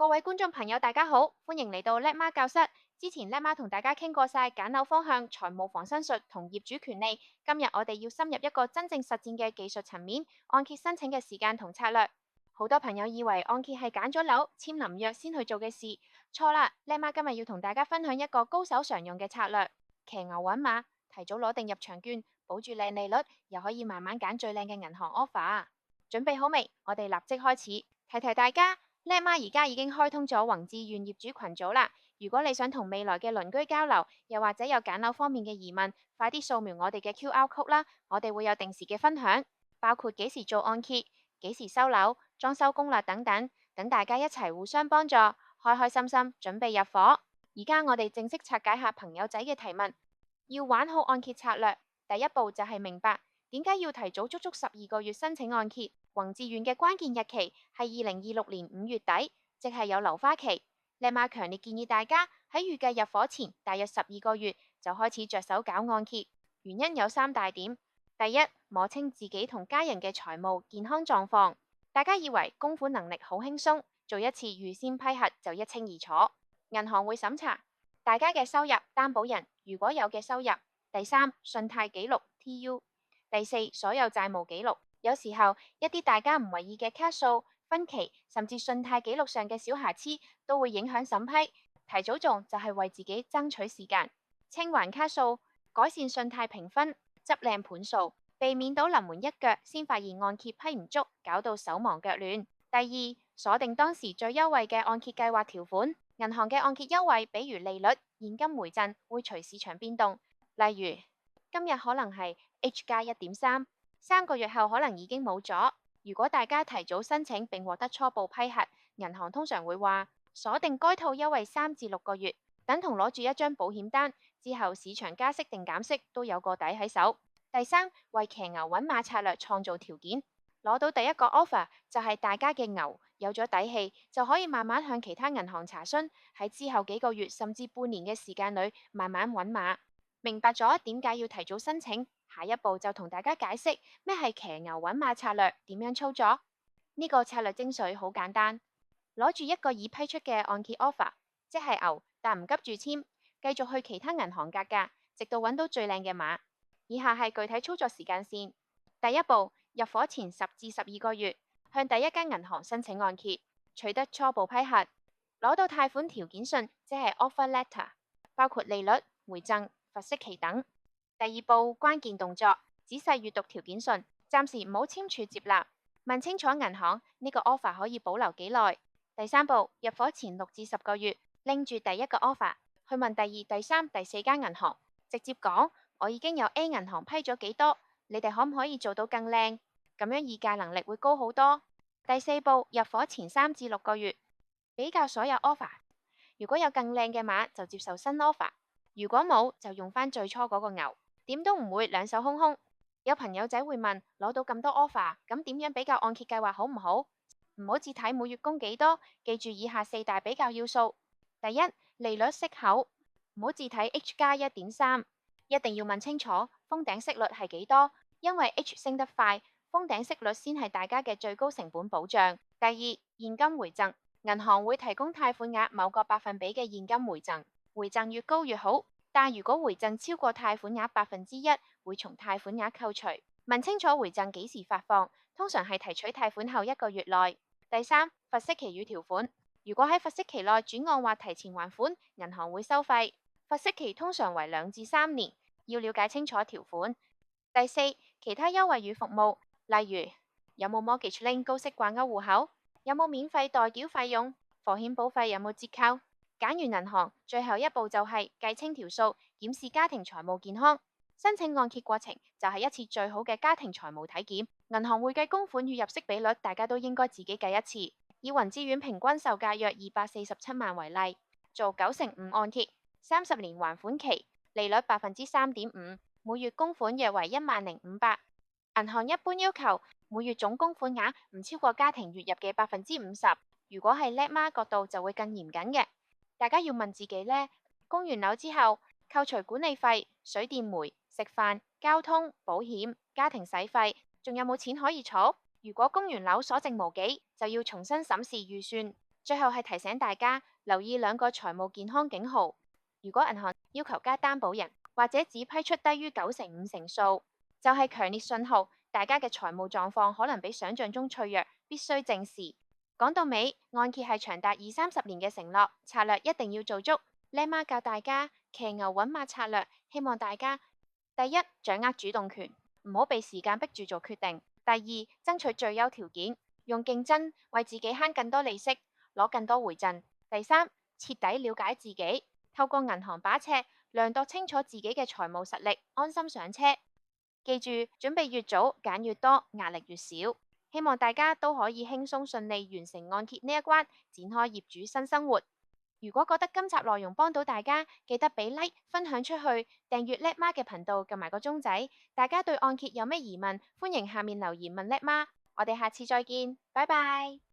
各位觀眾朋友，大家好，歡迎嚟到叻媽教室。之前叻媽同大家傾過晒揀樓方向、財務防身術同業主權利。今日我哋要深入一個真正實戰嘅技術層面，按揭申請嘅時間同策略。好多朋友以為按揭係揀咗樓簽臨約先去做嘅事，錯啦！叻媽今日要同大家分享一個高手常用嘅策略，騎牛揾馬，提早攞定入場券，保住靚利率，又可以慢慢揀最靚嘅銀行 offer。準備好未？我哋立即開始。提提大家。叻媽而家已經開通咗宏志願業主群組啦！如果你想同未來嘅鄰居交流，又或者有揀樓方面嘅疑問，快啲掃描我哋嘅 QR code 啦！我哋會有定時嘅分享，包括幾時做按揭、幾時收樓、裝修攻略等等，等大家一齊互相幫助，開開心心準備入伙。而家我哋正式拆解下朋友仔嘅提問，要玩好按揭策略，第一步就係明白點解要提早足足12個月申請按揭。宏志願嘅關鍵日期係2026年5月底，即係有樓花期。叻媽強烈建議大家喺預計入伙前大約12個月就開始着手搞按揭，原因有3大點。第一，摸清自己同家人嘅財務健康狀況。大家以為供款能力好輕鬆，做一次預先批核就一清二楚。銀行會審查大家嘅收入、擔保人如果有嘅收入。第三，信貸記錄 TU。第四，所有債務記錄。有時候一啲大家唔為意嘅卡數、分期，甚至信貸記錄上嘅小瑕疵，都會影響審批。提早做就係為自己爭取時間，清還卡數，改善信貸評分，執靚盤數，避免到臨門一腳先發現按揭批唔足，搞到手忙腳亂。第二，鎖定當時最優惠嘅按揭計劃條款。銀行嘅按揭優惠，比如利率、現金回贈，會隨市場變動。例如今日可能係 H+1.3。3個月後可能已經冇咗。如果大家提早申請並獲得初步批核，銀行通常會話鎖定該套優惠3至6個月，等同攞住一張保險單，之後市場加息定減息都有個底喺手。第三，為騎牛揾馬策略創造條件，攞到第一個 offer 就係大家嘅牛有咗底氣，就可以慢慢向其他銀行查詢，喺之後幾個月甚至半年嘅時間裏慢慢揾馬。明白咗點解要提早申請？下一步就同大家解釋咩係騎牛揾馬策略，點樣操作。呢個策略精髓好簡單，攞住一個已批出嘅按揭 offer， 即係牛，但唔急住簽，繼續去其他銀行格價，直到揾到最靚嘅馬。以下係具體操作時間線。第一步，入伙前10至12個月，向第一間銀行申請按揭，取得初步批核，攞到貸款條件信，即係 offer letter， 包括利率、回贈、罰息期等。第二步，關鍵動作，仔細閱讀條件信，暫時唔好簽署接納，問清楚銀行呢個 offer 可以保留幾耐。第三步，入伙前6至10個月，拎住第一個 offer去問第二、第三、第四間銀行，直接講我已經有 A 銀行批咗幾多，你哋可唔可以做到更靚？咁樣議價能力會高好多。第四步，入伙前3至6個月，比較所有 offer， 如果有更靚嘅馬就接受新 offer， 如果冇就用返最初嗰個牛。點都唔會兩手空空。有朋友仔會問，攞到咁多 offer， 咁點樣比較按揭計劃好唔好？唔好只睇每月供幾多，記住以下4大比較要素。第一，利率息口，唔好只睇 H+1.3， 一定要問清楚封頂息率係幾多，因為 H 升得快，封頂息率先係大家嘅最高成本保障。第二，現金回贈，銀行會提供貸款額某個百分比嘅現金回贈，回贈越高越好。但如果回贈超過貸款額1%，會從貸款額扣除。問清楚回贈幾時發放，通常係提取貸款後1個月內。第三，罰息期與條款，如果喺罰息期內轉按或提前還款，銀行會收費。罰息期通常為2至3年，要了解清楚條款。第四，其他優惠與服務，例如有冇 mortgage link 高息掛鈎戶口，有冇免費代繳費用，保險保費有冇折扣。揀完銀行，最後一步就係計清條數，檢視家庭財務健康。申請按揭過程就係一次最好嘅家庭財務體檢。銀行會計供款與入息比率，大家都應該自己計一次。以宏志願平均售價約247萬為例，做9成5按揭，30年還款期，利率3.5%，每月供款約為10500。銀行一般要求每月總供款額唔超過家庭月入嘅50%。如果係叻媽角度就會更嚴謹嘅。大家要問自己呢，供完樓之後，扣除管理費、水電煤、食飯、交通、保險、家庭使費，仲有冇錢可以儲？如果供完樓所剩無幾，就要重新審視預算。最後係提醒大家留意兩個財務健康警號。如果銀行要求加擔保人，或者只批出低於95成數，就係強烈信號，大家嘅財務狀況可能比想象中脆弱，必須正視。講到尾，按揭係長達20-30年嘅承諾，策略一定要做足。叻媽教大家騎牛揾馬策略，希望大家第一掌握主動權，唔好被時間逼住做決定；第二爭取最優條件，用競爭為自己慳更多利息，攞更多回贈；第三徹底了解自己，透過銀行把尺量度清楚自己嘅財務實力，安心上車。記住，準備越早揀越多，壓力越少。希望大家都可以輕鬆順利完成按揭呢一關，展開業主新生活。如果覺得今集內容幫到大家，記得俾 like 分享出去，訂閱叻媽嘅頻道，撳埋個鐘仔。大家對按揭有咩疑問，歡迎下面留言問叻媽。我哋下次再見，拜拜。